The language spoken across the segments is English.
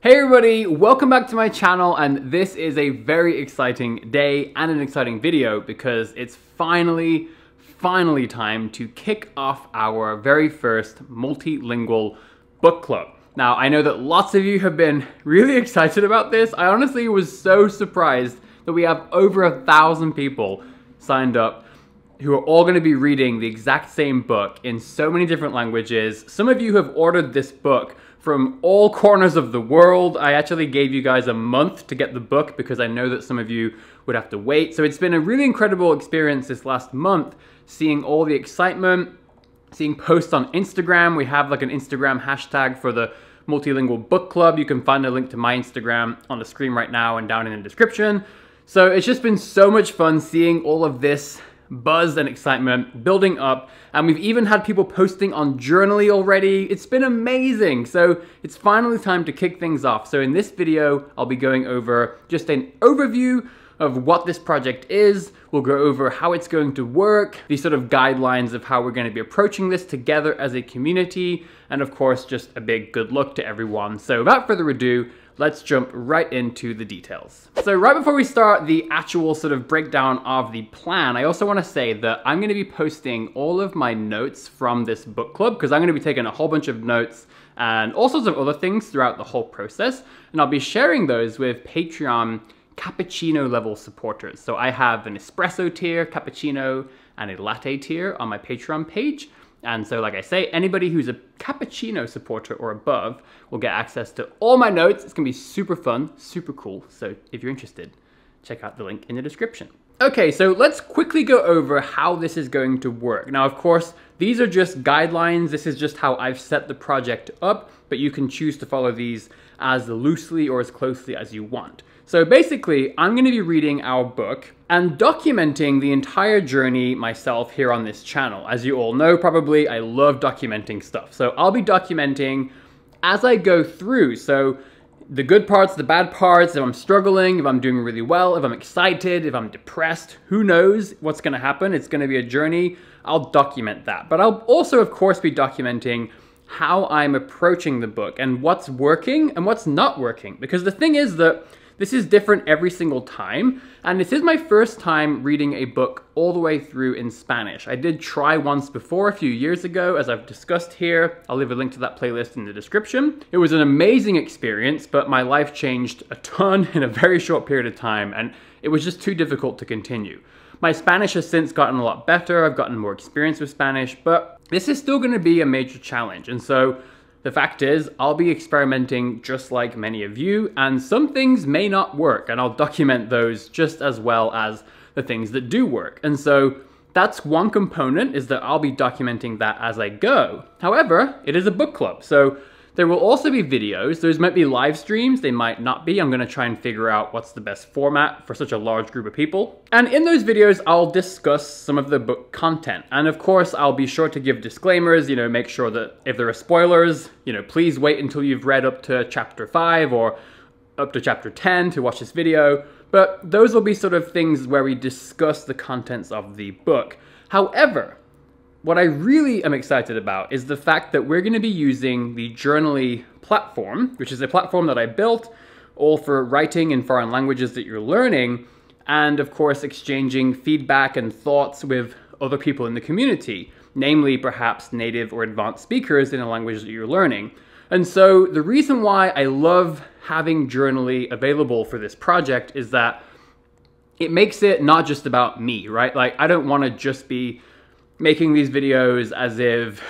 Hey everybody, welcome back to my channel, and this is a very exciting day and an exciting video because it's finally time to kick off our very first multilingual book club. Now, I know that lots of you have been really excited about this. I honestly was so surprised that we have over 1,000 people signed up who are all going to be reading the exact same book in so many different languages. Some of you have ordered this book from all corners of the world. I actually gave you guys a month to get the book because I know that some of you would have to wait. So it's been a really incredible experience this last month, seeing all the excitement, seeing posts on Instagram. We have like an Instagram hashtag for the Multilingual Book Club. You can find a link to my Instagram on the screen right now and down in the description. So it's just been so much fun seeing all of this buzz and excitement building up, and we've even had people posting on Journaly already. It's been amazing. So it's finally time to kick things off. So in this video, I'll be going over just an overview of what this project is. We'll go over how it's going to work, these sort of guidelines of how we're going to be approaching this together as a community, and of course, just a big good luck to everyone. So without further ado, let's jump right into the details. So right before we start the actual sort of breakdown of the plan, I also want to say that I'm going to be posting all of my notes from this book club because I'm going to be taking a whole bunch of notes and all sorts of other things throughout the whole process. And I'll be sharing those with Patreon cappuccino level supporters. So I have an espresso tier, cappuccino, and a latte tier on my Patreon page. And so, like I say, anybody who's a cappuccino supporter or above will get access to all my notes. It's gonna be super fun, super cool. So if you're interested, check out the link in the description. Okay, so let's quickly go over how this is going to work. Now, of course, these are just guidelines. This is just how I've set the project up, but you can choose to follow these as loosely or as closely as you want. So basically, I'm going to be reading our book and documenting the entire journey myself here on this channel. As you all know, probably, I love documenting stuff. So I'll be documenting as I go through. So the good parts, the bad parts, if I'm struggling, if I'm doing really well, if I'm excited, if I'm depressed, who knows what's going to happen. It's going to be a journey. I'll document that. But I'll also, of course, be documenting how I'm approaching the book and what's working and what's not working. Because the thing is that this is different every single time, and this is my first time reading a book all the way through in Spanish. I did try once before a few years ago, as I've discussed here. I'll leave a link to that playlist in the description. It was an amazing experience, but my life changed a ton in a very short period of time, and it was just too difficult to continue. My Spanish has since gotten a lot better. I've gotten more experience with Spanish, but this is still going to be a major challenge, and so the fact is, I'll be experimenting just like many of you, and some things may not work, and I'll document those just as well as the things that do work. And so that's one component, is that I'll be documenting that as I go. However, it is a book club, so there will also be videos. Those might be live streams, they might not be. I'm going to try and figure out what's the best format for such a large group of people. And in those videos, I'll discuss some of the book content. And of course, I'll be sure to give disclaimers, make sure that if there are spoilers, please wait until you've read up to chapter 5 or up to chapter 10 to watch this video. But those will be sort of things where we discuss the contents of the book. However, what I really am excited about is the fact that we're going to be using the Journaly platform, which is a platform that I built all for writing in foreign languages that you're learning, and of course exchanging feedback and thoughts with other people in the community, namely perhaps native or advanced speakers in a language that you're learning. And so the reason why I love having Journaly available for this project is that it makes it not just about me, right? Like, I don't want to just be making these videos as if,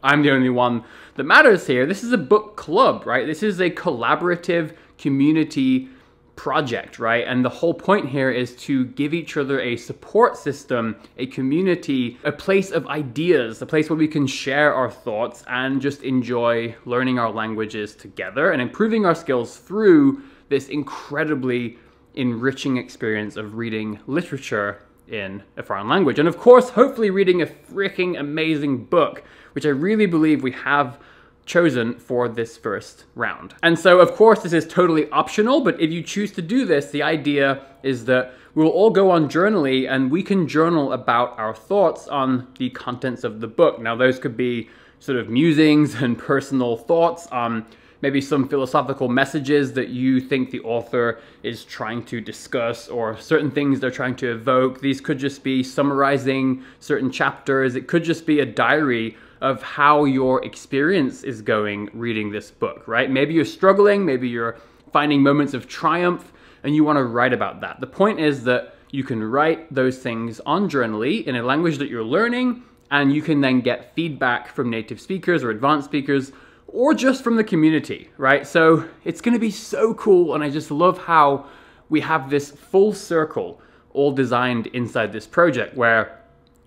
I'm the only one that matters here. This is a book club, right? This is a collaborative community project, right? And the whole point here is to give each other a support system, a community, a place of ideas, a place where we can share our thoughts and just enjoy learning our languages together and improving our skills through this incredibly enriching experience of reading literature in a foreign language. And of course, hopefully reading a freaking amazing book, which I really believe we have chosen for this first round. And so, of course, this is totally optional, but if you choose to do this, the idea is that we'll all go on Journaly and we can journal about our thoughts on the contents of the book. Now, those could be sort of musings and personal thoughts on maybe some philosophical messages that you think the author is trying to discuss, or certain things they're trying to evoke. These could just be summarizing certain chapters. It could just be a diary of how your experience is going reading this book, right? Maybe you're struggling, maybe you're finding moments of triumph, and you want to write about that. The point is that you can write those things on Journaly in a language that you're learning, and you can then get feedback from native speakers or advanced speakers, or just from the community, right? So it's going to be so cool, and I just love how we have this full circle all designed inside this project where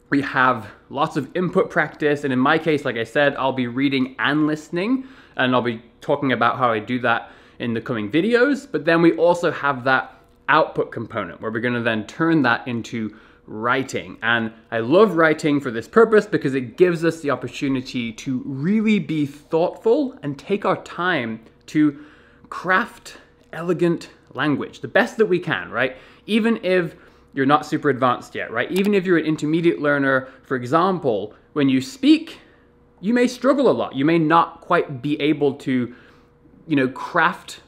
we have lots of input practice, and in my case, like I said, I'll be reading and listening, and I'll be talking about how I do that in the coming videos. But then we also have that output component where we're going to then turn that into writing. And I love writing for this purpose because it gives us the opportunity to really be thoughtful and take our time to craft elegant language, the best that we can, right? Even if you're not super advanced yet, right? Even if you're an intermediate learner, for example, when you speak, you may struggle a lot. You may not quite be able to, craft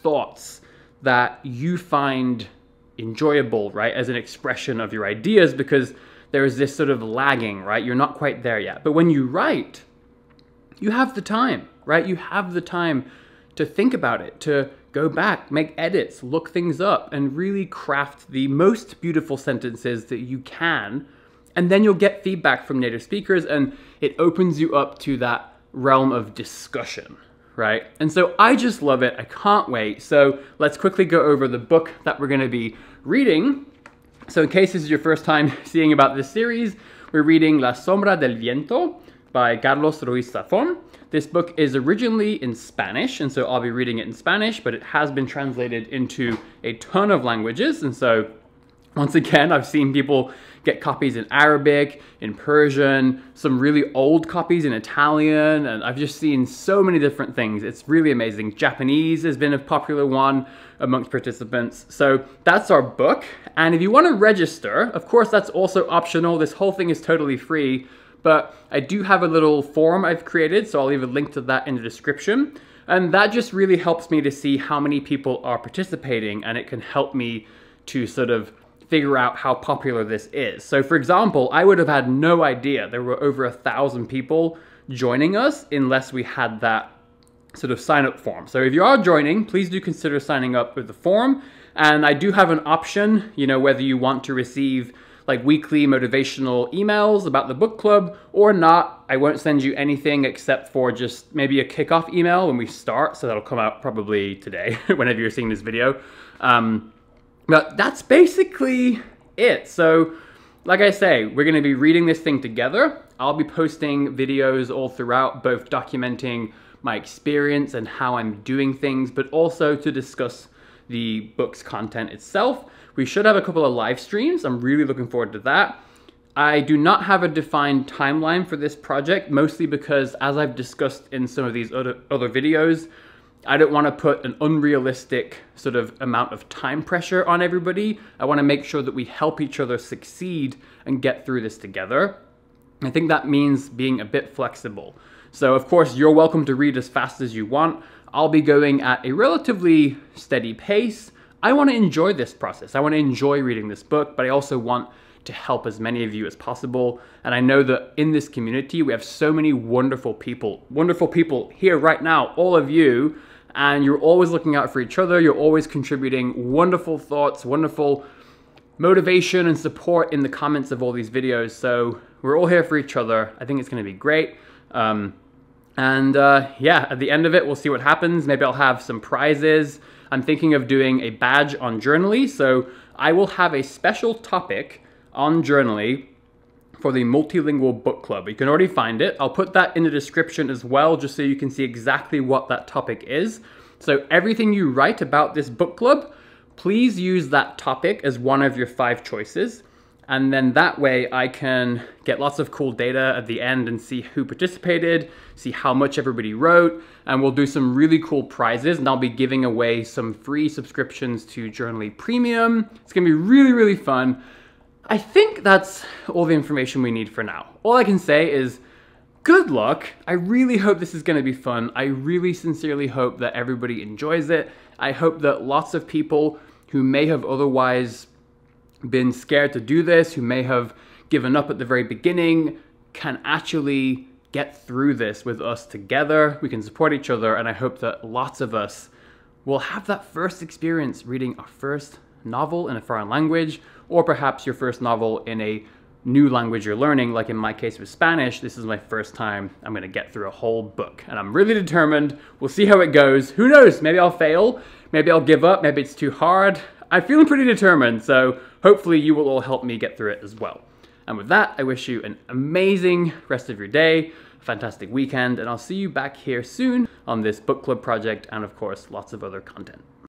thoughts that you find enjoyable, right, as an expression of your ideas, because there is this sort of lagging, right? You're not quite there yet. But when you write, you have the time, right? You have the time to think about it, to go back, make edits, look things up, and really craft the most beautiful sentences that you can. And then you'll get feedback from native speakers, and it opens you up to that realm of discussion, right? And so I just love it. I can't wait. So let's quickly go over the book that we're going to be reading. So in case this is your first time seeing about this series, we're reading La Sombra del Viento by Carlos Ruiz Zafón. This book is originally in Spanish, and so I'll be reading it in Spanish, but it has been translated into a ton of languages. And so once again, I've seen people get copies in Arabic, in Persian, some really old copies in Italian, and I've just seen so many different things. It's really amazing. Japanese has been a popular one amongst participants. So that's our book. And if you want to register, of course, that's also optional. This whole thing is totally free, but I do have a little form I've created, so I'll leave a link to that in the description. And that just really helps me to see how many people are participating, and it can help me to sort of figure out how popular this is. So for example, I would have had no idea there were over 1,000 people joining us unless we had that sort of sign up form. So if you are joining, please do consider signing up with the form. And I do have an option, whether you want to receive like weekly motivational emails about the book club or not. I won't send you anything except for just maybe a kickoff email when we start. So that'll come out probably today, whenever you're seeing this video. But that's basically it. So like I say, we're going to be reading this thing together. I'll be posting videos all throughout, both documenting my experience and how I'm doing things, but also to discuss the book's content itself. We should have a couple of live streams. I'm really looking forward to that. I do not have a defined timeline for this project, mostly because, as I've discussed in some of these other videos, I don't want to put an unrealistic sort of amount of time pressure on everybody. I want to make sure that we help each other succeed and get through this together. I think that means being a bit flexible. So of course, you're welcome to read as fast as you want. I'll be going at a relatively steady pace. I want to enjoy this process. I want to enjoy reading this book, but I also want to help as many of you as possible. And I know that in this community, we have so many wonderful people here right now, all of you, and you're always looking out for each other. You're always contributing wonderful thoughts, wonderful motivation and support in the comments of all these videos. So we're all here for each other. I think it's going to be great. Yeah, at the end of it, we'll see what happens. Maybe I'll have some prizes. I'm thinking of doing a badge on Journaly. So I will have a special topic on Journaly for the Multilingual Book Club. You can already find it. I'll put that in the description as well, just so you can see exactly what that topic is. So everything you write about this book club, please use that topic as one of your 5 choices. And then that way I can get lots of cool data at the end and see who participated, see how much everybody wrote, and we'll do some really cool prizes. And I'll be giving away some free subscriptions to Journaly Premium. It's gonna be really, really fun. I think that's all the information we need for now. All I can say is good luck. I really hope this is going to be fun. I really sincerely hope that everybody enjoys it. I hope that lots of people who may have otherwise been scared to do this, who may have given up at the very beginning, can actually get through this with us together. We can support each other, and I hope that lots of us will have that first experience reading our first novel in a foreign language, or perhaps your first novel in a new language you're learning, like in my case with Spanish. This is my first time I'm gonna get through a whole book, and I'm really determined. We'll see how it goes. Who knows, maybe I'll fail, maybe I'll give up, maybe it's too hard. I'm feeling pretty determined, so hopefully you will all help me get through it as well. And with that, I wish you an amazing rest of your day, a fantastic weekend, and I'll see you back here soon on this book club project and of course, lots of other content.